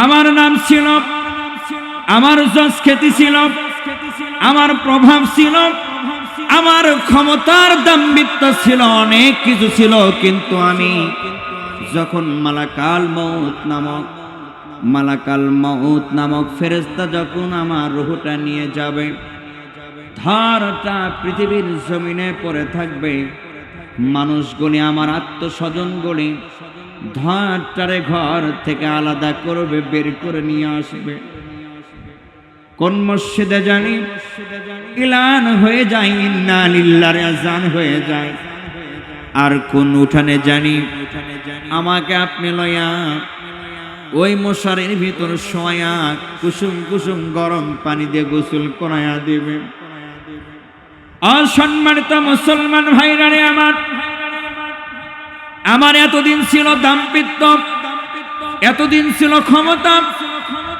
আমার নাম ছিল, আমার যশ খ্যাতি ছিল, আমার প্রভাব ছিল, আমার ক্ষমতার দাম্ভিত্য ছিল, অনেক কিছু ছিল। কিন্তু আমি যখন মালাকাল মউত নামক ফেরেশতা যখন আমার রূহটা নিয়ে যাবে, ধারটা পৃথিবীর জমিনে পড়ে থাকবে, মানুষগুলি আমার আত্মস্বজনগুলি ধারটারে ঘর থেকে আলাদা করবে, বের করে নিয়ে আসবে। কোন মসজিদে জানি ইলান হয়ে যায়, ইন্না লিল্লাহি আযান হয়ে যায়। আর কোন উঠানে জানি আমাকে আপনি লয়া ওই মশারির ভিতর শোয়া কুসুম কুসুম গরম পানি দিয়ে গোসল করায়া দিবে। অসম্মানিত মুসলমান ভাইরা রে, আমার এতদিন ছিল দাম্ভিত্য, এতদিন ছিল ক্ষমতা,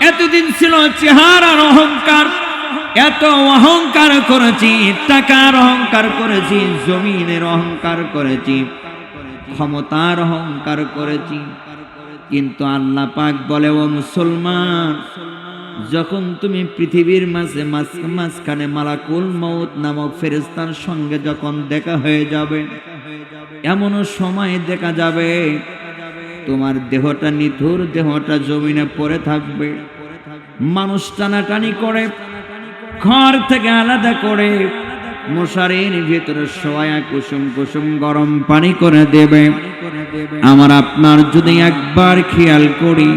এতদিন ছিল চেহারার অহংকার। এত অহংকার করেছি, টাকার অহংকার করেছি, জমিনের অহংকার করেছি, ক্ষমতার অহংকার করেছি। কিন্তু আল্লাহ পাক বলে, ও মুসলমান, যখন তুমি পৃথিবীর মাঝখানে মালাকুল মউত নামক ফেরেশতার সঙ্গে যখন দেখা হয়ে যাবে, এমনও সময় দেখা যাবে তোমার দেহটা, নিথুর দেহটা জমিনে পড়ে থাকবে। মানুষ টানাটানি করে ঘর থেকে আলাদা করে মশারির ভিতরে শোয়া কুসুম কুসুম গরম পানি করে দেবে। আমার আপনার যদি একবার খেয়াল করি,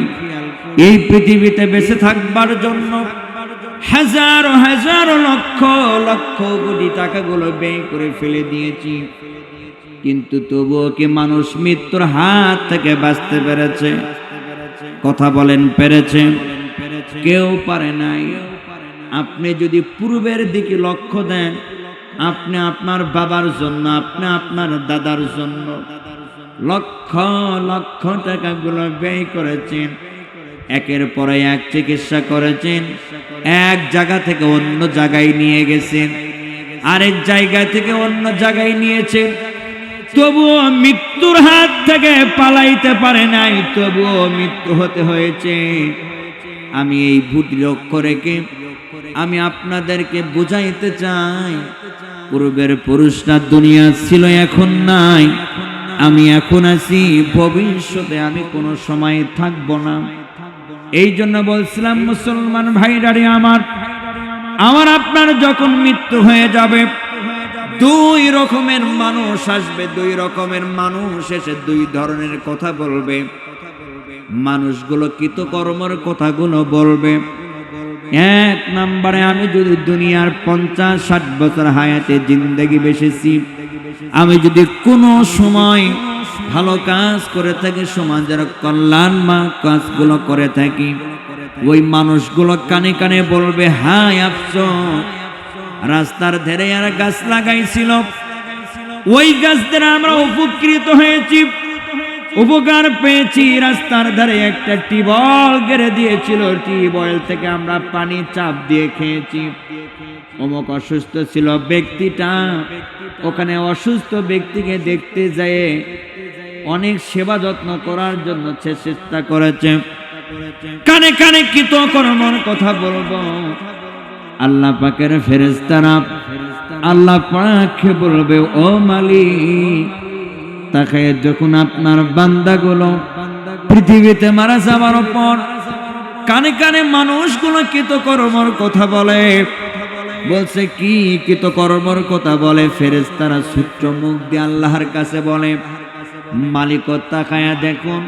এই পৃথিবীতে বেঁচে থাকবার জন্য হাজার হাজার লক্ষ লক্ষ কোটি টাকাগুলো ব্যয় করে ফেলে দিয়েছি, কিন্তু তবুও কি মানুষ মৃত্যুর হাত থেকে বাঁচতে পেরেছে? কথা বলেন, পেরেছে? কেউ পারে নাই। আপনি যদি পূর্বের দিকে লক্ষ্য দেন, আপনি আপনার বাবার জন্য, আপনি আপনার দাদার জন্য লক্ষ লক্ষ টাকাগুলো ব্যয় করেছেন, একের পরে এক চিকিৎসা করেছেন, এক জায়গা থেকে অন্য জায়গায় নিয়ে গেছেন, আরেক জায়গা থেকে অন্য জায়গায় নিয়েছেন, তবুও মৃত্যুর হাত থেকে পালাইতে পারে নাই, তবুও মৃত্যু হতে হয়েছে। আমি এই ভুল লক্ষ্য রেখে আমি আপনাদেরকে বুঝাইতে চাই, পূর্বের পুরুষরা দুনিয়া ছিল, এখন নাই। আমি এখন আছি, ভবিষ্যতে আমি কোনো সময় থাকবো না। এই জন্য বলছিলাম মুসলমান ভাইরা রে, আমার আপনার যখন মৃত্যু হয়ে যাবে, দুই রকমের মানুষ আসবে, দুই রকমের মানুষ এসে দুই ধরনের কথা বলবে। মানুষগুলো কৃতকর্মের কথাগুলো বলবে। এক নম্বরে, আমি যদি দুনিয়ার 50-60 বছর হায়াতে জিন্দেগি বেঁচেছি, আমি যদি কোনো সময় ভালো কাজ করে থাকি, সমাজের কল্যাণময় কাজগুলো করে থাকি, ওই মানুষগুলো কানে কানে বলবে, হায় আফসোস, রাস্তার ধারে আর গাছ লাগাইছিল, ওই গাছ দ্বারা আমরা উপকৃত হয়েছি, উপকার পেয়েছি। রাস্তার ধারে একটা টিউবওয়েল গেড়ে দিয়েছিল, টিউবওয়েল থেকে আমরা পানি চাপ দিয়ে খেয়েছি। অমুক অসুস্থ ছিল ব্যক্তিটা, ওখানে অসুস্থ ব্যক্তিকে দেখতে যায় অনেক সেবা যত্ন করার জন্য চেষ্টা করেছে। কানে কানে কৃতকর্মের কথা বলবো। আল্লাহ পাকের ফেরেশতারা আল্লাহ পাককে বলবে, ও মালিক, তাকায় যখন আপনার বান্দাগুলো পৃথিবীতে মারা যাবার পর কানে কানে মানুষগুলো কৃতকর্মের কথা বলে, বলছে কি কৃতকর্মের কথা বলে? ফেরেশতারা সূত্র মুখ দিয়ে আল্লাহর কাছে বলে, মালিক তাকায়া দেখুন,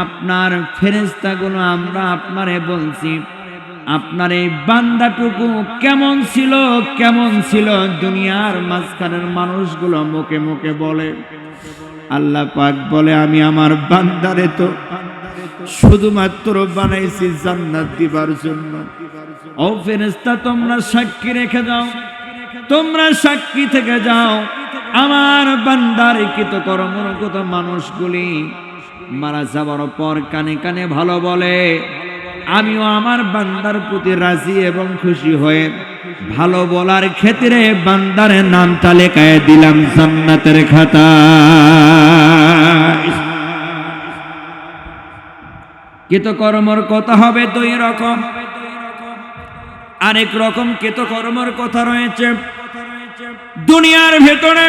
আপনার ফেরেশতাগুলো আমরা আপনারে বলছি, আপনার এই বান্দাটুকু কেমন ছিল, কেমন ছিল। দুনিয়ার মাঝখানের মানুষগুলো মুখে মুখে বলে। আল্লাহ পাক বলে, আমি আমার বান্দারে তো শুধুমাত্র বানাইছি জান্নাত দিবার জন্য। ও ফেরেশতা, তোমরা সাক্ষী রেখে যাও, তোমরা সাক্ষী থেকে যাও, আমার বান্দার কৃতকর্মের কথা মানুষগুলি মারা যাবার পর কানে কানে ভালো বলে। আমিও আমার বান্দার প্রতি রাজি এবং খুশি হয়ে ভালো বলার ক্ষেত্রে বান্দার নামটা লেখায় দিলাম জান্নাতের খাতায়। কৃতকর্মর কথা হবে দুই রকম, আরেক রকম কৃতকর্মর কথা রয়েছে। দুনিয়ার ভেতরে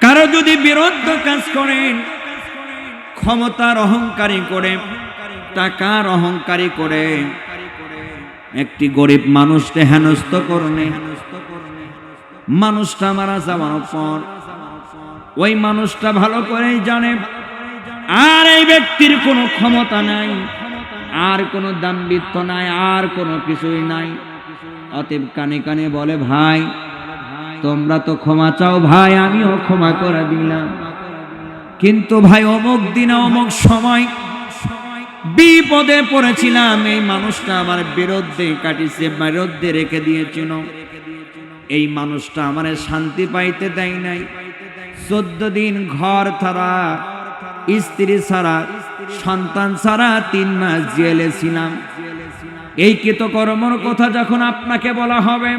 কারো যদি বিরুদ্ধ কাজ করেন, ক্ষমতার অহংকারী করে, টাকার অহংকারী করে, একটি গরিব মানুষকে হেনস্থ করলে, মানুষটা মারা যাওয়ার পর ওই মানুষটা ভালো করেই জানে আর এই ব্যক্তির কোনো ক্ষমতা নাই, আর কোনো দাম্ভিত্য নাই, আর কোনো কিছুই নাই। অতএব কানে কানে বলে, ভাই তোমরা তো ক্ষমা চাও, ভাই আমিও ক্ষমা করে দিলাম, কিন্তু ভাই অমুক দিনে অমুক সময় বিপদে পড়েছিলাম, এই মানুষটা আমার বিরুদ্ধে কাটিছে, বিরুদ্ধে রেখে দিয়েছিল, এই মানুষটা আমার শান্তি পাইতে দেয় নাই। 14 দিন ঘর ছাড়া, স্ত্রী ছাড়া, সন্তান ছাড়া 3 মাস জেলে ছিলাম। এই কৃতকর্মর কথা যখন আপনাকে বলা হবে,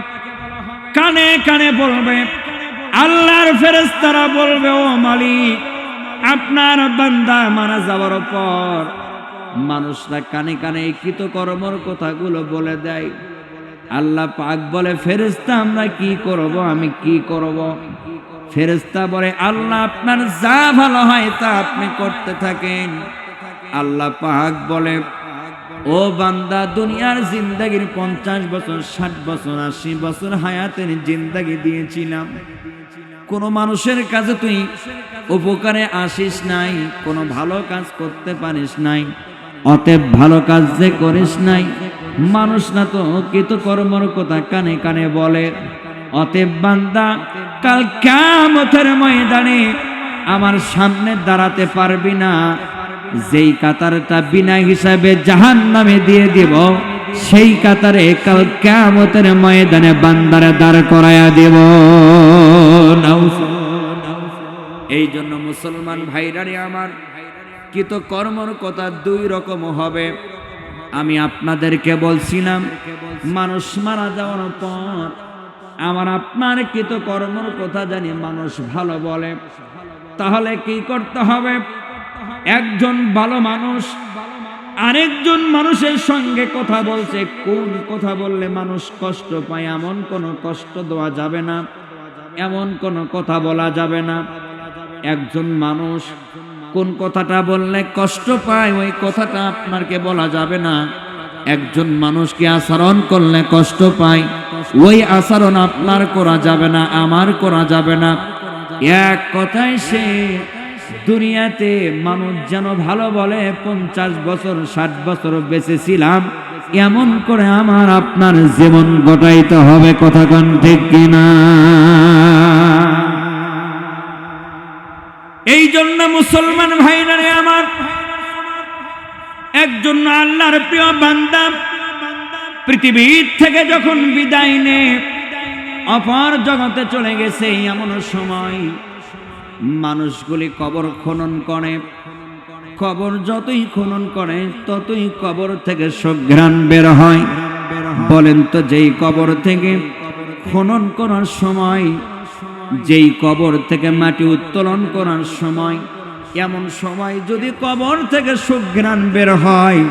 কানে কানে বলবে, আল্লাহর ফেরেশতারা বলবে, ও মালিক, আপনার বান্দা মারা যাওয়ার পর মানুষরা কানে কানে এই কৃতকর্মর কথাগুলো বলে দেয়। আল্লাহ পাক বলে, ফেরেশতা আমরা কি করব, আমি কি করব? ফেরেশতা বলে, আল্লাহ আপনার যা ভালো হয় তা আপনি করতে থাকেন। আল্লাহ পাক বলে, ও বান্দা, দুনিয়ার জিন্দেগির 50 বছর, 60 বছর, 80 বছর হায়াতের জিন্দেগি দিয়েছিলাম, কোন মানুষের কাছে তুই উপকারে আসিস নাই, কোনো ভালো কাজ করতে পারিস নাই, অতএব ভালো কাজ যে করিস নাই, মানুষ না তো কৃতকর্মর কথা কানে কানে বলে। অতএব বান্দা, কাল কিয়ামতের ময়দানে আমার সামনে দাঁড়াতে পারবি না, যেই কাতারটা বিনা হিসাবে জাহান্নামে দিয়ে দিব, সেই কাতারে কাল কিয়ামতের ময়দানে বান্দারে দাঁড় করায়া দেব। এই জন্য মুসলমান ভাইরারে আমার, কৃতকর্মর কথা 2 রকম হবে। আমি আপনাদেরকে বলছিলাম, মানুষ মারা যাওয়ার পর আমার আপনার কৃতকর্মর কথা জানি মানুষ ভালো বলে, তাহলে কি করতে হবে? একজন ভালো মানুষ আরেকজন মানুষের সঙ্গে কথা বলছে, কোন কথা বললে মানুষ কষ্ট পায় এমন কোনো কষ্ট দেওয়া যাবে না, এমন কোনো কথা বলা যাবে না। একজন মানুষ কোন কথাটা বললে কষ্ট পায় ওই কথাটা আপনাকে বলা যাবে না। একজন মানুষকে আচরণ করলে কষ্ট পায় ওই আচরণ আপনার করা যাবে না, আমার করা যাবে না। এক কথায় সে দুনিয়াতে মানুষ যেন ভালো বলে, 50 বছর 60 বছর বেঁচে ছিলাম এমন করে আমার আপনার জীবন গটাইতে হবে। কথা কোন ঠিক কিনা? এই জন্য মুসলমান ভাইরা আমার, একজন আল্লাহর প্রিয় বান্দা পৃথিবীর থেকে যখন বিদায় নে অপর জগতে চলে গেছে, এমন সময় মানুষগুলি কবর খনন করে। কবর যতই খনন করে ততই কবর থেকে সুঘ্রাণ বের হয়। বলেন তো, যেই কবর থেকে খনন করার সময়, যেই কবর থেকে মাটি উত্তোলন করার সময়, এমন সময় যদি কবর থেকে সুঘ্রাণ বের হয়,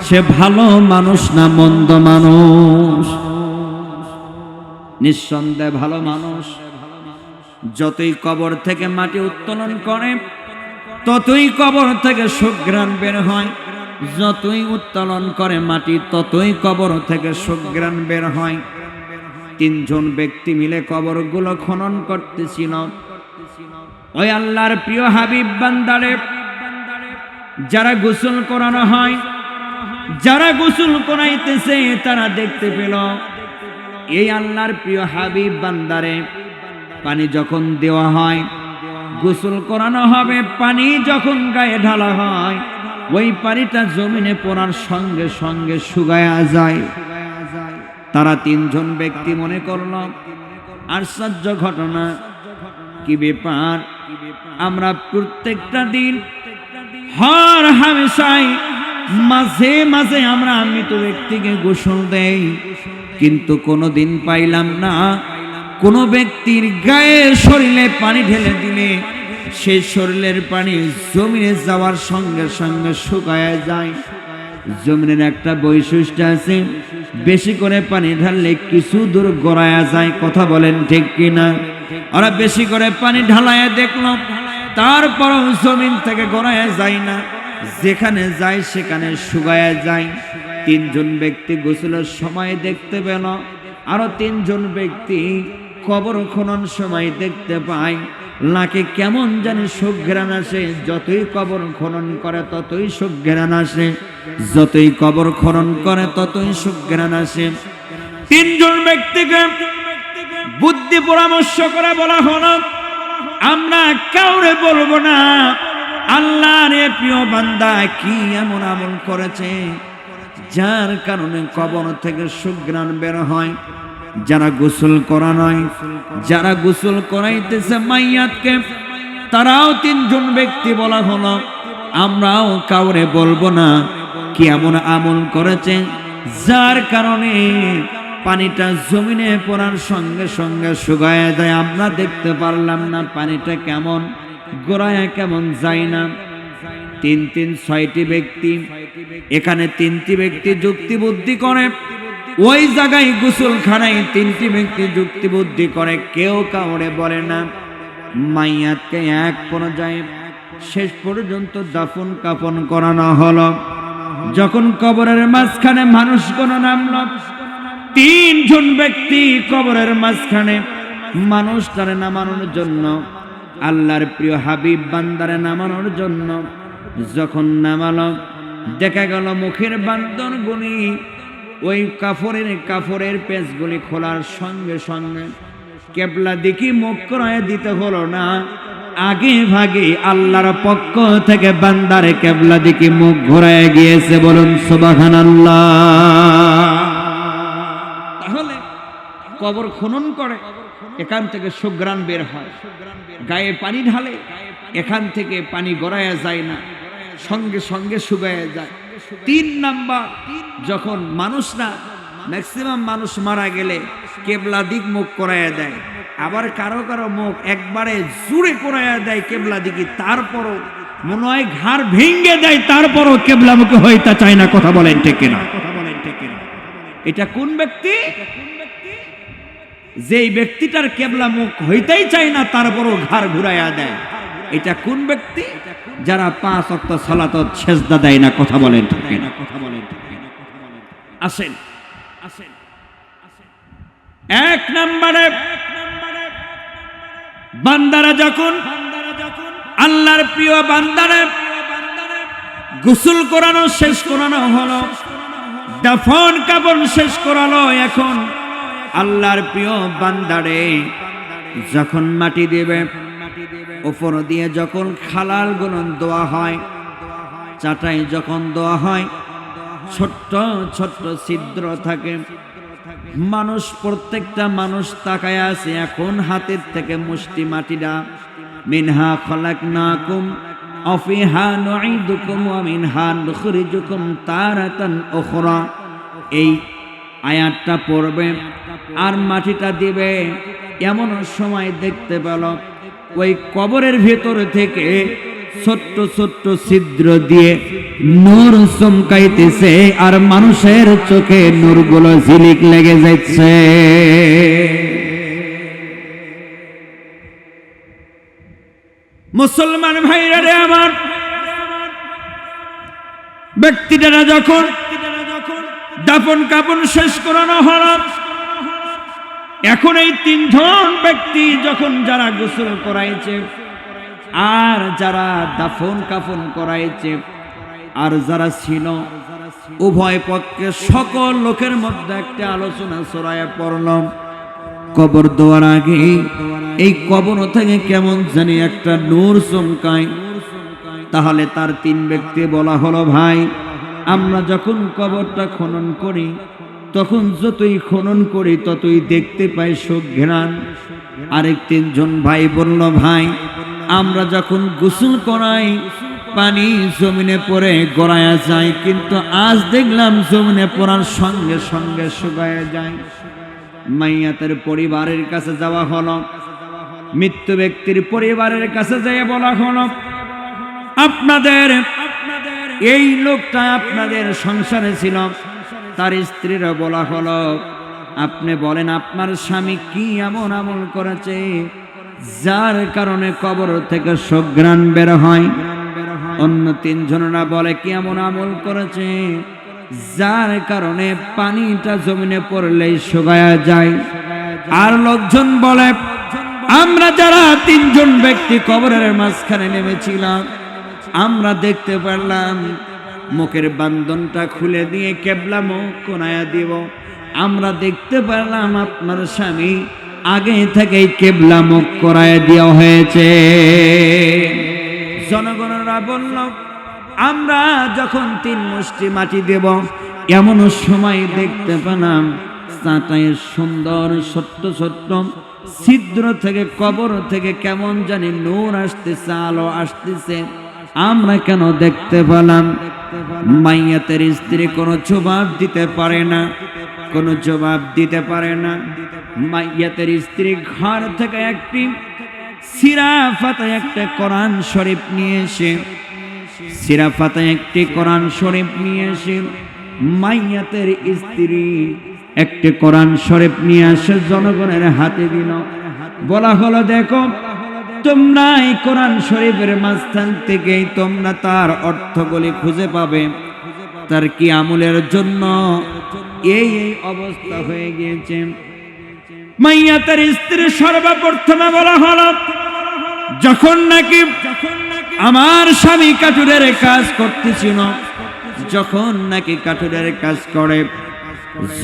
সে ভালো মানুষ না মন্দ মানুষ? নিঃসন্দেহে ভালো মানুষ। যতই কবর থেকে মাটি উত্তোলন করে ততই কবর থেকে সুঘ্রাণ বের হয়, যতই উত্তোলন করে মাটি ততই কবর থেকে সুঘ্রাণ বের হয়। 3 জন ব্যক্তি মিলে কবরগুলো খনন করতেছিল। ওই আল্লাহর প্রিয় হাবিব বান্দারে যারা গোসল করানো হয়, যারা গোসল করাইতেছে তারা দেখতে পেল এই আল্লাহর প্রিয় হাবিব বান্দারে পানি যখন দেওয়া হয়, গোসল করানো হবে, পানি যখন গায়ে ঢালা হয়, ওই পানিটা জমিনে পড়ার সঙ্গে সঙ্গে শুকায়া যায়। তারা 3 জন ব্যক্তি মনে করল, আশ্চর্য ঘটনা, কি ব্যাপার? আমরা প্রত্যেকটা দিন হর হামেশাই মাঝে মাঝে আমরা মৃত ব্যক্তিকে গোসল দেই, কিন্তু কোনোদিন পাইলাম না কোনো ব্যক্তির গায়ে শরীরে পানি ঢেলে দিলে সেই শরীরের পানি জমিনে যাওয়ার সঙ্গে সঙ্গে শুকায় যায়। জমিনের একটা বৈশিষ্ট্য আছে, বেশি করে পানি ঢাললে কিছু দূর গড়ায়া যায়। কথা বলেন ঠিক কিনা? ওরা বেশি করে পানি ঢালায়া দেখলো, তারপরও জমিন থেকে গড়ায়া যায় না, যেখানে যায় সেখানে শুকায়া যায়। তিনজন ব্যক্তি গোসলের সময় দেখতে পেল, আরো তিনজন ব্যক্তি কবর খনন সময় দেখতে পায় নাকে কেমন জানি সুঘ্রাণ আসে। যতই কবর খনন করে ততই সুঘ্রাণ আসে, যতই কবর খনন করে ততই সুঘ্রাণ আসে। তিনজন ব্যক্তিকে বুদ্ধি পরামর্শ করে বলা হলো, আমরা কাউরে বলবো না আল্লাহর প্রিয় বান্দা কি এমন আমল করেছে যার কারণে কবর থেকে সুঘ্রাণ বের হয়। যারা গোসল করা নয়, যারা গোসল করাইতেছে মাইয়াতকে, তারাও তিনজন ব্যক্তি বলা হলো, আমরাও কাউরে বলবো না কি এমন আমল করেছে যার কারণে পানিটা জমিনে পড়ার সঙ্গে সঙ্গে শুকায় যায়। আমরা দেখতে পারলাম না পানিটা কেমন গোড়ায় কেমন যায় না। তিন ছয়টি ব্যক্তি, এখানে তিনটি ব্যক্তি যুক্তি বুদ্ধি করে, ওই জায়গায় গোসলখানায় তিনটি ব্যক্তি যুক্তি বুদ্ধি করে, কেউ কাউরে বলে না। মাইয়াতকে এক পর্যায়ে শেষ পর্যন্ত দাফন কাফন করানো হলো। যখন কবরের মাঝখানে মানুষ কোন নামলো, তিনজন ব্যক্তি কবরের মাঝখানে মানুষটারে নামানোর জন্য, আল্লাহর প্রিয় হাবিব বান্দারে নামানোর জন্য যখন নামালো, দেখা গেল মুখের বান্দরগুলি ওই কাফরের পেঁচগুলি খোলার সঙ্গে সঙ্গে কেবলা দিকে মুখ করে দিতে হলো না, আগে ভাগে আল্লাহর পক্ষ থেকে বান্দারে কেবলা দিকে মুখ ঘোরায় গিয়েছে। বলুন সুবহানাল্লাহ। তাহলে কবর খনন করে, এখান থেকে সুঘ্রাণ বের হয়, গায়ে পানি ঢালে, এখান থেকে পানি গড়ায়া যায় না, সঙ্গে সঙ্গে শুকায়া যায়। 3 নাম্বার, যখন মানুষরা ম্যাক্সিমাম মানুষ মারা গেলে কেবলা দিক মুখ করাইয়া দেয়, আবার কারো কারো মুখ একবারে জুড়ে করাইয়া দেয় কেবলা দিকে, তারপরও মনে হয় ঘাড় ভেঙে দেয়, তারপরও কেবলা মুখে হইতে চায় না। কথা বলেন ঠিক কিনা? এটা কোন ব্যক্তি? যেই ব্যক্তিটার কেবলা মুখ হইতেই চায় না, তারপরও ঘাড় ঘুরাইয়া দেয়। এটা কোন ব্যক্তি? যারা 5 ওয়াক্ত সালাত সেজদা দেয় না। কথা বলেন ঠিক কিনা? আসেন এক নম্বরে, বান্দারা যখন আল্লাহর প্রিয় বান্দারে গোসল করানো শেষ করানো হলো, দাফন কাফন শেষ করালো, এখন আল্লাহর প্রিয় বান্দারে যখন মাটি দেবে, উপর দিয়ে যখন খালাল গুনন দোয়া হয়, চাটাই যখন দোয়া হয়, ছোট্ট ছোট্ট ছিদ্র থাকে, মানুষ প্রত্যেকটা মানুষ তাকায় আছে। এখন হাতের থেকে মুষ্টি মাটিটা, মিনহা খলাকনাকুম ওয়া ফিহা নুঈদুকুম ওয়া মিনহা নুখরিজুকুম তারাতান উখরা, এই আয়াতটা পড়বে আর মাটিটা দিবে। এমন সময় দেখতে পেল ওই কবরের ভেতর থেকে ছোট্ট ছোট্ট ছিদ্র দিয়ে নূর চমকাইতেছে, আর মানুষের চোখে নূরগুলো ঝিলিক লেগে যাচ্ছে। মুসলমান ভাইরা রে আমার, ব্যক্তিরা যখন দাফন কাফন শেষ করানো হলো, এখন এই 3 জন ব্যক্তি যখন যারা গোসল করাইছে আর যারা দাফন কাফন করাইছে আর যারা ছিল, উভয় পক্ষে সকল লোকের মধ্যে একটা আলোচনা ছড়ায়া পড়ল। কবর দেওয়ার আগে এই কবর থেকে কেমন জানি একটা নূর চমকায়। তাহলে তার 3 ব্যক্তি বলা হলো, ভাই আমরা যখন কবরটা খনন করি, তখন যতই খনন করি ততই দেখতে পাই সুঘ্রাণ। আরেক 3 জন ভাই বলল, ভাই আমরা যখন গোসল করাই পানি জমিনে পড়ে গড়ায়া যায়, কিন্তু আজ দেখলাম জমিনে পড়ার সঙ্গে সঙ্গে শুকায়া যায়। মাইয়াতের পরিবারের কাছে যাওয়া হলো, মৃত্যু ব্যক্তির পরিবারের কাছে যেয়ে বলা হলো, আপনাদের এই লোকটা আপনাদের সংসারে ছিল, তার স্ত্রীরা বলা হলো, আপনি বলেন আপনার স্বামী কি এমন আমল করেছে যার কারণে কবর থেকে সুঘ্রাণ বের হয়? অন্য তিনজনেরা বলে, কি এমন আমল করেছে যার কারণে পানিটা জমিনে পড়লেই শুকায়া যায়? আর লোকজন বলে, আমরা যারা তিনজন ব্যক্তি কবরের মাঝখানে নেমেছিলাম, আমরা দেখতে পারলাম মুখের বান্ধনটা খুলে দিয়ে কেবলা মুখ কোনায়া দিব। আমরা দেখতে পারলাম আপনার স্বামী আগে থেকেই কেবলা মুখ করায় দেওয়া হয়েছে। জনগণরা বলল, আমরা যখন 3 মুষ্টি মাটি দেব, এমন সময় দেখতে পেলাম চাটাইয়ের সুন্দর ছোট্ট ছোট্ট ছিদ্র থেকে, কবর থেকে কেমন জানি নূর আসতেছে, আলো আসতেছে। আমরা কেন দেখতে পেলাম? মাইয়াতের স্ত্রী কোনো জবাব দিতে পারে না, কোনো জবাব দিতে পারে না। মাইয়াতের স্ত্রী ঘর থেকে একটি সিরা ফাতায় একটা কোরআন শরীফ নিয়ে এসে, সিরা ফাতায় একটি কোরআন শরীফ নিয়ে এসে মাইয়াতের স্ত্রী একটি কোরআন শরীফ নিয়ে এসে জনগণের হাতে দিল। বলা হলো, দেখো তোমরা এই কোরআন শরীফের মাঝখান থেকেই তোমরা তার অর্থগুলি খুঁজে পাবে, তার কি আমলের জন্য এই এই অবস্থা হয়ে গিয়েছে। মাইয়াতের স্ত্রী সর্বপ্রথমে বলা হলো, যখন নাকি আমার স্বামী কাঠুরের কাজ করতেছিল, যখন নাকি কাঠুরের কাজ করে,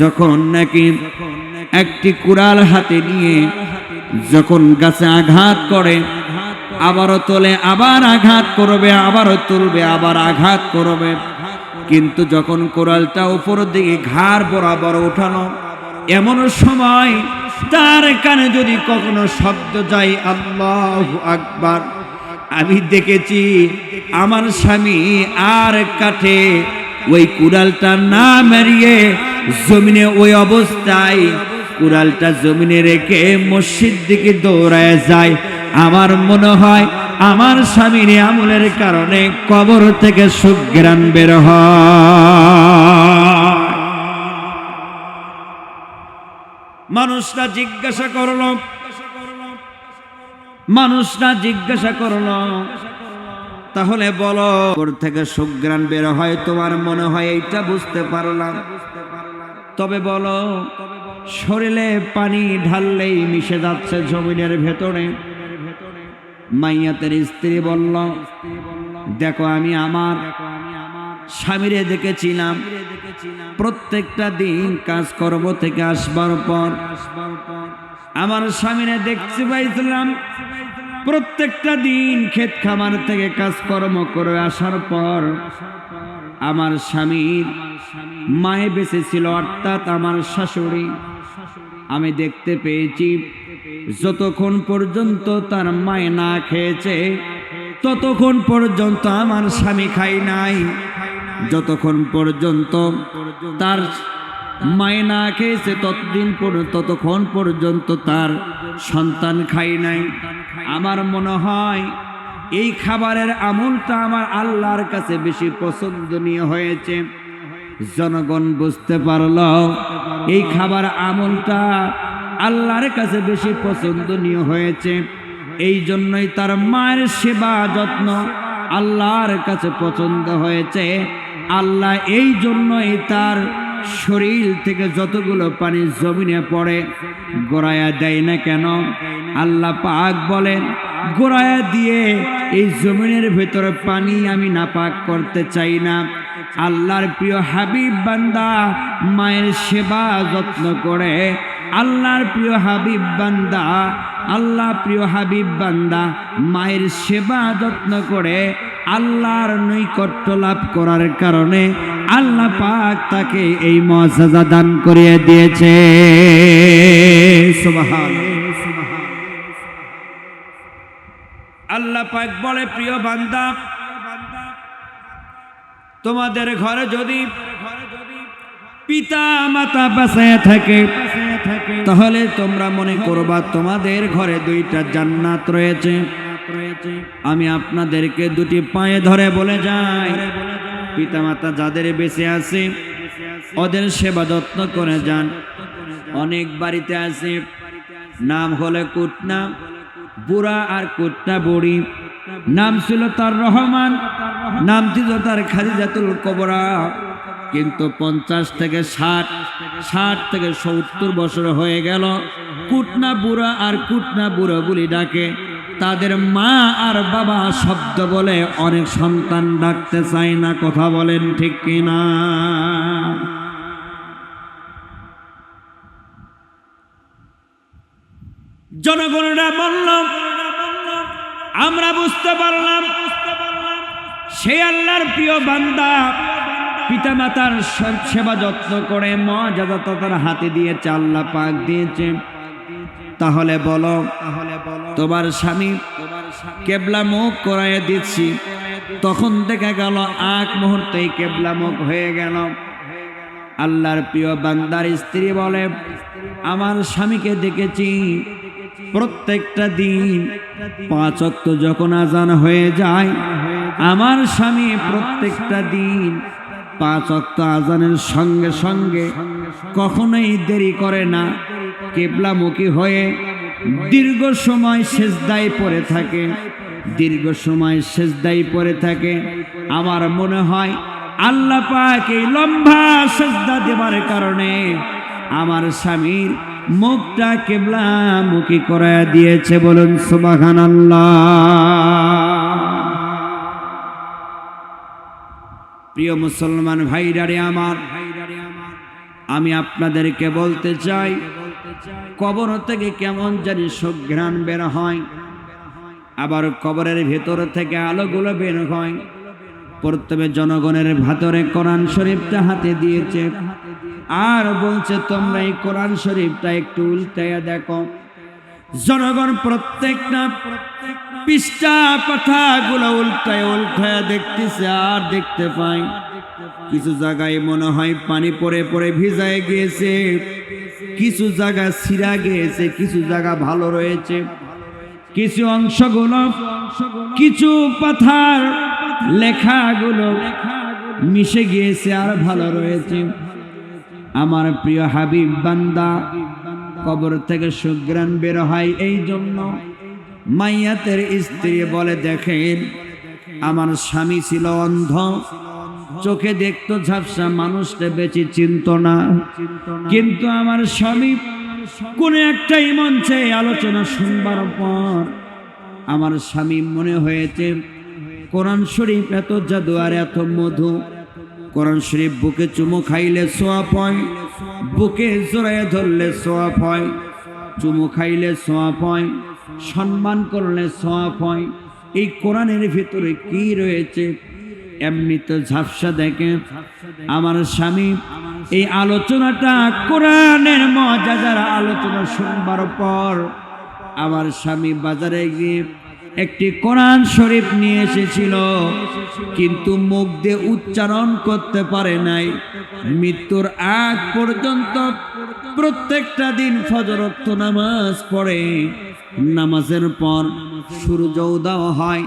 যখন নাকি একটি কুড়াল হাতে নিয়ে যখন গাছে আঘাত করে, আবারও তোলে, আবার আঘাত করবে, আবারও তুলবে, আবার আঘাত করবে, কিন্তু যখন কুড়ালটা উপর দিকে ঘাড় বরাবর উঠানো, এমন সময় তার কানে যদি কখনো শব্দ যায় আল্লাহু আকবার, আমি দেখেছি আমার স্বামী আর কাঠে ওই কুড়ালটা না মারিয়ে জমিনে ওই অবস্থায় কুড়ালটা জমিনে রেখে মসজিদ দিকে দৌড়ায় যায়। আমার মনে হয় আমার স্বামীর আমলের কারণে কবর থেকে সুঘ্রাণ বের হয়। মানুষরা জিজ্ঞাসা করলো, তাহলে বলো কবর থেকে সুঘ্রাণ বের হয়, তোমার মনে হয় এইটা বুঝতে পারলাম, তবে বলো শরীরে পানি ঢাললেই মিশে যাচ্ছে জমিনের ভেতরে। মাইয়াতের স্ত্রী বলল, দেখো আমি আমার স্বামীরে দেখেছিলাম প্রত্যেকটা দিন কাজকর্ম থেকে আসবার পর, আমার স্বামীরে দেখতে পাইছিলাম প্রত্যেকটা দিন ক্ষেত খামার থেকে কাজকর্ম করে আসার পর আমার স্বামীর মায়ে বেঁচে ছিল, অর্থাৎ আমার শাশুড়ি। আমি দেখতে পেয়েছি যতক্ষণ পর্যন্ত তার মায়ে না খেয়েছে ততক্ষণ পর্যন্ত আমার স্বামী খাই নাই, যতক্ষণ পর্যন্ত তার মায়ে না খেয়েছে ততক্ষণ পর্যন্ত তার সন্তান খাই নাই। আমার মনে হয় এই খাবারের আমলটা আমার আল্লাহর কাছে বেশি পছন্দনীয় হয়েছে। জনগণ বুঝতে পারল এই খাবার আমলটা আল্লাহর কাছে বেশি পছন্দনীয় হয়েছে, এই জন্যই তার মায়ের সেবা যত্ন আল্লাহর কাছে পছন্দ হয়েছে। আল্লাহ এই জন্যই তার শরীর থেকে যতগুলো পানি জমিনে পড়ে গড়ায়া দেয় না কেন? আল্লাহ পাক বলেন, গড়ায়া দিয়ে এই জমিনের ভেতরে পানি আমি নাপাক করতে চাই না। আল্লাহর প্রিয় হাবিব বান্দা মায়ের সেবা যত্ন করে, আল্লাহর প্রিয় হাবিব বান্দা, আল্লাহ প্রিয় হাবিব বান্দা মায়ের সেবা যত্ন করে আল্লাহর নৈকট্য লাভ করার কারণে আল্লাহ পাক তাকে এই মুআজিজা দান করিয়ে দিয়েছে। সুবহানাল্লাহ। আল্লাহ পাক বলে, প্রিয় বান্দা, তোমাদের ঘরে যদি পিতা মাতা বাঁচায় থাকে, তাহলে তোমরা মনে করবা তোমাদের ঘরে দুইটা জান্নাত রয়েছে। আমি আপনাদেরকে দুটি পায়ে ধরে বলে যাই, পিতামাতা যাদের বেঁচে আছে ওদের সেবা যত্ন করে যান। অনেক বাড়িতে আছে নাম হলে কুটনা বুড়া আর কুটনা বুড়ি, নাম ছিল তার রহমান, নাম ছিল তার খাদিজাতুল কুবরা, কিন্তু 50 থেকে 60 থেকে 70 বছর হয়ে গেল কুটনা বুড়া আর কুটনা বুড়ো বলি ডাকে। তাদের মা আর বাবা শব্দ বলে অনেক সন্তান ডাকতে চায় না। কথা বলেন ঠিক কিনা? জনগণরা বলল, আমরা বুঝতে পারলাম সে আল্লাহর প্রিয় বান্দা পিতামাতার সেবা যত্ন করে মর্যাদা তার হাতে দিয়েছে, আল্লাহ পাক দিয়েছে। তাহলে বলো তোমার স্বামী কেবলা মুখ করাইয়া দিচ্ছি, তখন দেখা গেল এক মুহূর্তেই কেবলা মুখ হয়ে গেল। আল্লাহর প্রিয় বান্দার স্ত্রী বলে, আমার স্বামীকে দেখেছি প্রত্যেকটা দিন 5 ওয়াক্ত যখন আজান হয়ে যায়, আমার স্বামী প্রত্যেকটা দিন 5 ওয়াক্ত আজানের সঙ্গে সঙ্গে কখনোই দেরি করে না, কিবলামুখী হয়ে দীর্ঘ সময় সিজদায় পড়ে থাকে, দীর্ঘ সময় সিজদায় পড়ে থাকে। আমার মনে হয় আল্লাহ পাক এই লম্বা সিজদা দেবার কারণে আমার স্বামীর মুখটা কিবলামুখী করে দিয়েছে। বলুন সুবহানাল্লাহ। প্রিয় মুসলমান ভাইরারে আমার, আমি আপনাদেরকে বলতে চাই, কবর থেকে কেমন জানি সুঘ্রাণ বের হয়, আবার কবরের ভেতর থেকে আলোগুলো বের হয়। প্রথমে জনগণের ভেতরে কোরআন শরীফটা হাতে দিয়েছে আর বলছে তোমরা এই কোরআন শরীফটা একটু উল্টাইয়া দেখো। জনগণ প্রত্যেকটা পৃষ্ঠা কথাগুলো উল্টায়া দেখতেছে আর দেখতে পাই কিছু জায়গায় মনে হয় পানি পড়ে পড়ে ভিজায় গিয়েছে, কিছু জায়গা ছিঁড়া গিয়েছে, কিছু জায়গা ভালো রয়েছে, কিছু অংশগুলো, কিছু পাথার লেখাগুলো মিশে গিয়েছে আর ভালো রয়েছে। আমার প্রিয় হাবিব বান্দা কবর থেকে সুঘ্রাণ বের হয় এই জন্য। মাইয়াতের স্ত্রী বলে, দেখেন আমার স্বামী ছিল অন্ধ, চোখে দেখতো ঝাপসা, মানুষটা বেশি চিনত না, কিন্তু আমার স্বামী কোন একটা মঞ্চে আলোচনা শুনবার পর আমার স্বামী মনে হয়েছে কোরআন শরীফ এত জাদু আর এত মধু। কোরআন শরীফ বুকে চুমু খাইলে সোয়াব হয়, বুকে জড়াইয়া ধরলে সোয়াব হয়, চুমু খাইলে সোয়াব হয়, সম্মান করলে সোয়াব হয়। এই কোরআনের ভিতরে কি রয়েছে? এমনি তো ঝাপসা দেখে। আমার স্বামী এই আলোচনাটা, কোরআনের মজাদার আলোচনা শুনবার পর আমার স্বামী বাজারে গিয়ে একটি কোরআন শরীফ নিয়ে এসেছিল, কিন্তু মুখ দিয়ে উচ্চারণ করতে পারে নাই। মৃত্যুর আগ পর্যন্ত প্রত্যেকটা দিন ফজর ওয়াক্ত নামাজ পড়ে, নামাজের পর সূর্য উদয় হয়,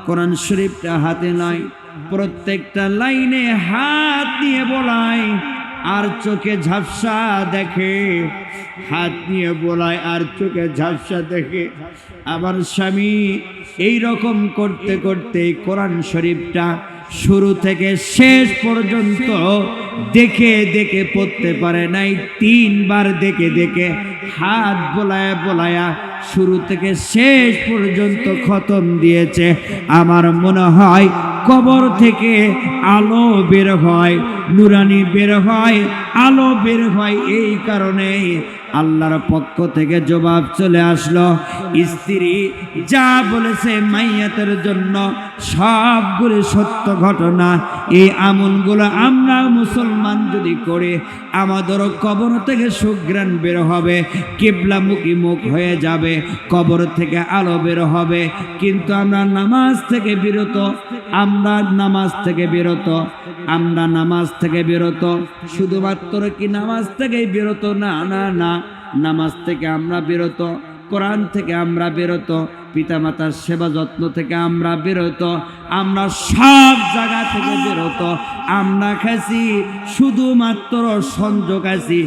কোরআন শরীফটা হাতে নয়, প্রত্যেকটা লাইনে হাত নিয়ে বলায় আর চোখে ঝাপসা দেখে, হাত নিয়ে বলায় আর চোখে ঝাপসা দেখে। আমার স্বামী এই রকম করতে করতে কোরআন শরীফটা শুরু থেকে শেষ পর্যন্ত দেখে দেখে পড়তে পারে নাই। 3 বার দেখে দেখে হাত বোলায়া বোলায়া শুরু থেকে শেষ পর্যন্ত খতম দিয়েছে। আমার মনে হয় কবর থেকে আলো বের হয়, নুরানি বের হয়, আলো বের হয়। এই কারণে আল্লাহর পক্ষ থেকে জবাব চলে আসলো, স্ত্রী যা বলেছে মাইয়াতের জন্য সবগুলো সত্য ঘটনা। এই আমলগুলো আমরা মুসলমান যদি করে, আমাদেরও কবর থেকে সুঘ্রাণ বের হবে, কিবলামুখী মুখ হয়ে যাবে, কবর থেকে আলো বের হবে। কিন্তু আমরা নামাজ থেকে বিরত, আমরা নামাজ থেকে বিরত। শুধুমাত্র কি নামাজ থেকে বিরত? না না না, নামাজ থেকে আমরা বিরত, কোরআন থেকে আমরা বিরত, পিতামাতার সেবা যত্ন থেকে আমরা বিরত, আমরা সব জায়গা থেকে বিরত। আমরা খাইছি শুধুমাত্র সংযোগ আছি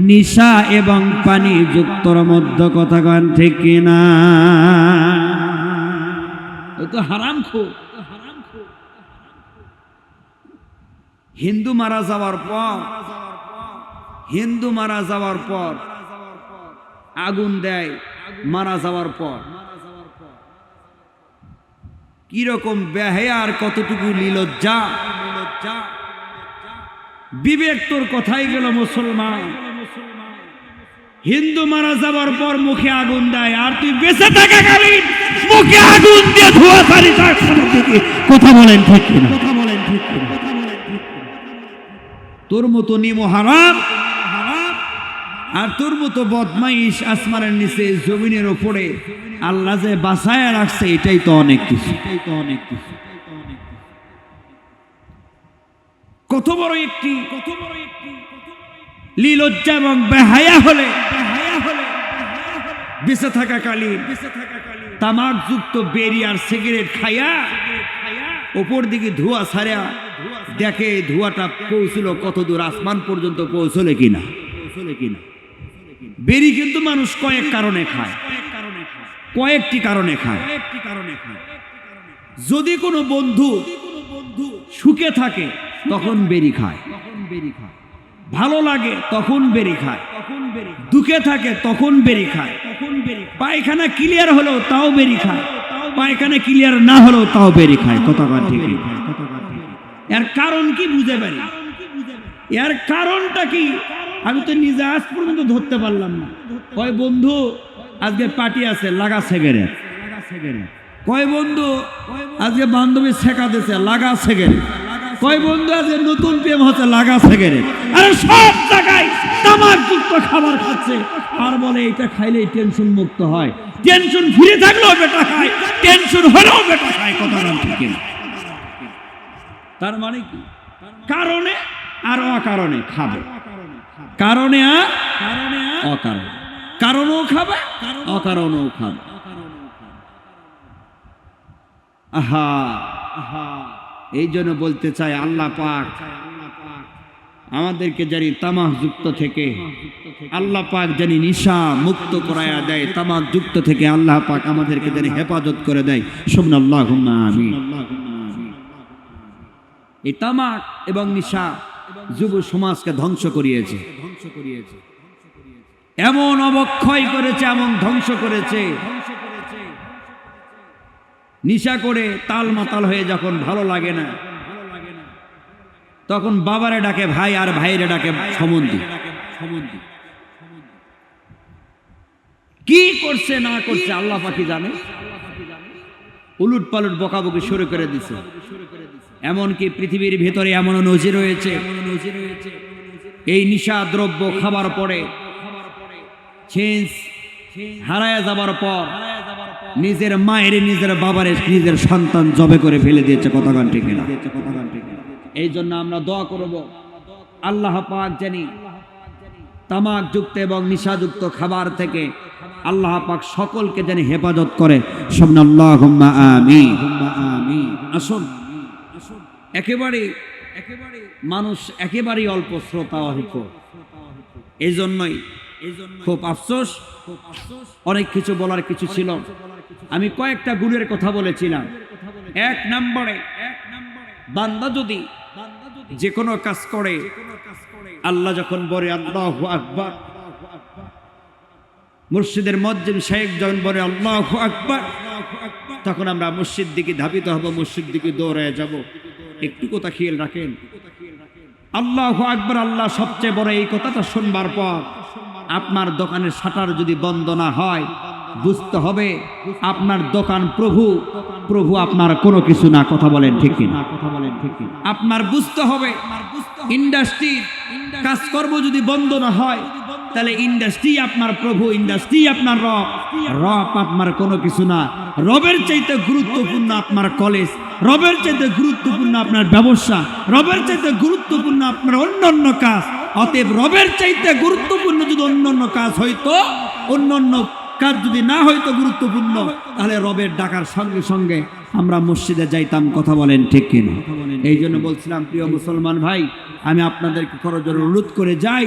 নিশা এবং পানি যুক্তর মধ্যে, কথা কন ঠিক কিনা? ও তো হারাম খো। হিন্দু মারা যাওয়ার পর আগুন দেয়, মারা যাওয়ার পর কিরকম বেহায়ার, কতটুকু লীলজ্জা, বিবেক তোর কথাই গেল মুসলমান। হিন্দু মারা যাওয়ার পর মুখে আগুন দেয়, আর তুই বেঁচে থাকাকালীন মুখে আগুন দিয়ে ধোয়া সারি। কথা বলেন ঠিক কিনা? তোর মতো নিমো হারাম আর তোর মতো বদমাইশ আসমানের নিচে জমিনের উপরে আল্লাহ যে বাঁচায় রাখছে, এটাই তো অনেক কিছু। কত বড় একটি লীলজ্জা এবং বেহায়া হলে বেঁচে থাকাকালীন তামাক যুক্ত বেরি আর সিগারেট খাইয়া উপর দিকে ধোঁয়া ছাড়া দেখে ধোঁয়াটা পৌঁছল কত দূর, আসমান পর্যন্ত পৌঁছলে কিনা। বেরি কিন্তু মানুষ কয়েকটি কারণে খায়। যদি কোনো বন্ধু সুখে থাকে তখন বেরি খায়, ভালো লাগে তখন বেরি খায়, দুঃখে থাকে তখন বেরি খায়, পায়খানা ক্লিয়ার হলেও তাও বেরি খায়, পায়খানা ক্লিয়ার না হলেও তাও বেরি খায়। কথা ঠিক। এর কারণ কি বুঝে পারি? এর কারণটা কি আমি তো নিজে আজ পর্যন্ত ধরতে পারলাম না। কয় বন্ধু আজকে পার্টি আছে, লাগা সিগারেট। কয় বন্ধু আজকে বান্ধবী শেখা দিয়েছে, লাগা সিগারেট। কয় বন্ধু আজকে নতুন প্রেম হচ্ছে, লাগা সিগারেট। আরে সব জায়গায় তামাকযুক্ত খাবার খাচ্ছে আর বলে এটা খাইলেই টেনশন মুক্ত হয়। টেনশন ফিরে থাকলেও বেটা খায়, টেনশন হলেও বেটা খায়। কথা ঠিক না? তার মানে কি? কারণে আর অকারণে খাবে, কারণে আর অকারণে, কারণেও খাবে অকারণেও খাবে। আহা, এই জন্য বলতে চাই আল্লাহ পাক আমাদেরকে জানি তামাক যুক্ত থেকে, আল্লাহ পাক জানি নিশা মুক্ত করায়া দেয়, তামাক যুক্ত থেকে আল্লাহ পাক আমাদেরকে জানি হেফাজত করে দেয়। সুবহানাল্লাহুম্মা আমিন। এই তামাক এবং নিশা যুব সমাজকে ধ্বংস করিয়েছে, এমন অবক্ষয় করেছে, এমন ধ্বংস করেছে। নিশা করে তাল মাতাল হয়ে যখন ভালো লাগে না, তখন বাবারে ডাকে ভাই আর ভাইরে ডাকে সম্বন্ধী। কি করছে না করছে আল্লাহ পাকি জানে। উলুট পালুট বকাবকি শুরু করে দিছে। এমনকি পৃথিবীর ভেতরে এমন নজির রয়েছে, এই নিশা দ্রব্য খাবার পরে চেঞ্জ হারায়া যাবার পর নিজের মায়ের, নিজের বাবারে, নিজের সন্তান জবে করে ফেলে দিয়েছে। কথা গান ঠিক না? এই জন্য আমরা দোয়া করব আল্লাহ পাক জানি তামাক যুক্ত এবং নিশাযুক্ত খাবার থেকে আল্লাহ পাক সকলকে জানি হেফাজত করে। সুবহানাল্লাহুম্মা আমিন। আসুন, একেবারে মানুষ একেবারেই অল্প শ্রোতা অল্প। এই জন্যই খুব আফসোস, অনেক কিছু বলার কিছু ছিল। আমি কয়েকটা গুণের কথা বলেছিলাম। এক নম্বরে, বান্দা যদি যে কোনো কাজ করে, আল্লাহ যখন বলে আল্লাহু আকবার, মুর্শিদের মুয়াজ্জিন শেখ যখন বলে আল্লাহু আকবার, তখন আমরা মসজিদ দিকে ধাবিত হব, মসজিদ দিকে দৌড়ায় যাব। একটু কথা খেয়াল রাখেন, আল্লাহু আকবার, আল্লাহ সবচেয়ে বড়, এই কথাটা শুনবার পর আপনার দোকানের শাটার যদি বন্ধ না হয়, বুঝতে হবে আপনার দোকান প্রভু আপনার কোনো কিছু না। কথা বলেন ঠিক কিনা? আপনার বুঝতে হবে ইন্ডাস্ট্রির কাজকর্ম যদি বন্ধ না হয়, তাহলে ইন্ডাস্ট্রি আপনার প্রভু, ইন্ডাস্ট্রি আপনার রব আপনার কোনো কিছু না। রবের চাইতে গুরুত্বপূর্ণ আপনার কলেজ, রবের চাইতে গুরুত্বপূর্ণ আপনার ব্যবসা, রবের চাইতে গুরুত্বপূর্ণ আপনার অন্যান্য কাজ। অতএব রবের চাইতে গুরুত্বপূর্ণ যদি অন্যান্য কাজ হইতো, অন্যান্য কাজ যদি না হইতো গুরুত্বপূর্ণ, তাহলে রবের ডাকার সঙ্গে সঙ্গে আমরা মসজিদে যাইতাম। কথা বলেন ঠিক কিনা? এই জন্য বলছিলাম প্রিয় মুসলমান ভাই, আমি আপনাদেরকে করজোড়ে অনুরোধ করে যাই,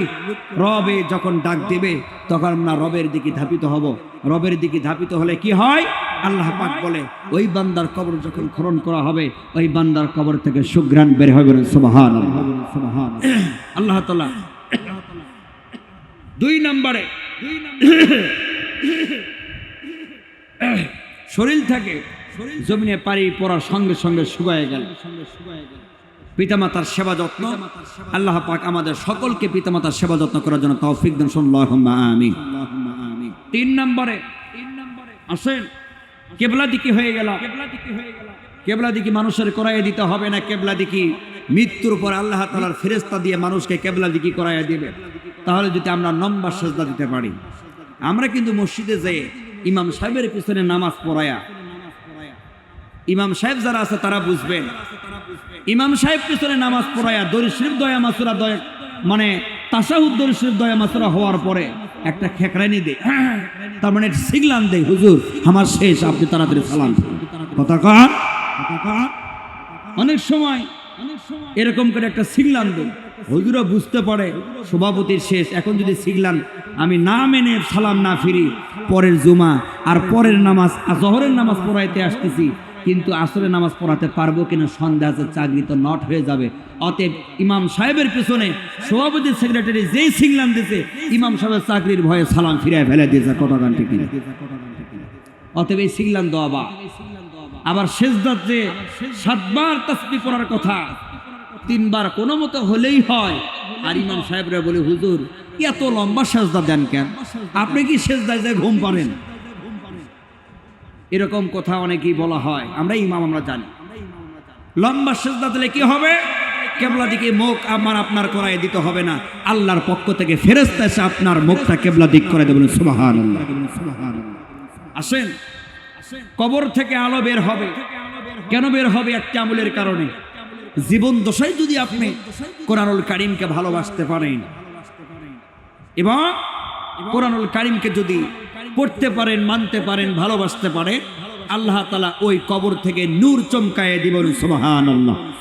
রবে যখন ডাক দিবে তখন আমরা রবের দিকে ধাপিত হব। রবের দিকে ধাপিত হলে কি হয়? আল্লাহ পাক বলে ওই বান্দার কবর যখন খনন করা হবে, ওই বান্দার কবর থেকে সুঘ্রাণ বের হবে। সুবহানাল্লাহ, সুবহানাল্লাহ। আল্লাহ তাআলা 2 নম্বরে শরীর থেকে জমিনে পানি পড়ার সঙ্গে সঙ্গে শুকায় গেল। পিতামাতার সেবা যত্ন, আল্লাহ পাক আমাদের সকলকে পিতামাতার সেবা যত্ন করার জন্য তৌফিক দান। আল্লাহুম্মা আমিন। 3 নম্বরে আসেন, কিবলা দিকে হয়ে গেল। কিবলা দিকে মানুষের করাইয়া দিতে হবে না। কিবলা দিকে মৃত্যুর পর আল্লাহ তাআলার ফেরেশতা দিয়ে মানুষকে কিবলা দিকে করাইয়া দিবে। তাহলে যদি আমরা নম্বর সেজদা দিতে পারি, আমরা কিন্তু মসজিদে যেয়ে ইমাম সাহেবের পিছনে নামাজ পড়ায়া, ইমাম সাহেব যারা আছে তারা বুঝবেন, ইমাম সাহেব পিছনে নামাজ পড়ায়া দরুদ শরীফ দয়া মাসুরা দয়া মানে তাশাহুদ দরুদ শরীফ দয়া মাসুরা হওয়ার পরে একটা খেকরানি দেয়, তার মানে সিগলান দেয়, হুজুর আমার শেষ, আপনি তাড়াতাড়ি সালাম। কথা কন। অনেক সময় এরকম করে একটা সিগলান দেয়, হুজুরও বুঝতে পারে সভাপতির শেষ। এখন যদি সিগলান আমি না মেনে সালাম না ফিরি, পরের জুমা আর পরের নামাজ জোহরের নামাজ পড়াইতে আসতেছি, কিন্তু আসরের নামাজ পড়াতে পারবো কিনা সন্দেহ আছে, চাকরি তো নট হয়ে যাবে। অতএব ইমাম সাহেবের পিছনে সভাপতি সেক্রেটারি যেই সিগলান দিয়েছে, ইমাম সাহেবের চাকরির ভয়ে সালাম ফিরায় ফেলে দিয়েছে। কথা গান ঠিক কিনা? অতএব এই সিগলান দেওয়া বা আবার সেজদাতে 7 বার তাসবিহ পড়ার কথা 3 বার কোনো মতো হলেই হয়। আর ইমাম সাহেবরা বলে, হুজুর এত লম্বা সেজদা দেন কেন? আপনি কি সেজদায় যায় ঘুম পারেন? এরকম কথা অনেকেই বলা হয়। আমরা ইমাম, আমরা জানি লম্বা সেজদা দিলে কি হবে? কিবলা দিকে মুখ আপনার করায় দিতে হবে না, আল্লাহর পক্ষ থেকে ফেরেশতা এসে আপনার মুখটা কিবলা দিক করে দেবেন। সুবহানাল্লাহ, সুবহানাল্লাহ। আসেন, কবর থেকে আলো বের হবে। কেন বের হবে? একটা আমলের কারণে। জীবন দশায় যদি আপনি কোরআনুল কারীমকে ভালোবাসতে পারেন এবং কোরআনুল কারীমকে যদি পড়তে পারেন, মানতে পারেন, ভালোবাসতে পারেন, আল্লাহ তাআলা ওই কবর থেকে নূর চমকায়ে দিবেন। সুবহানাল্লাহ,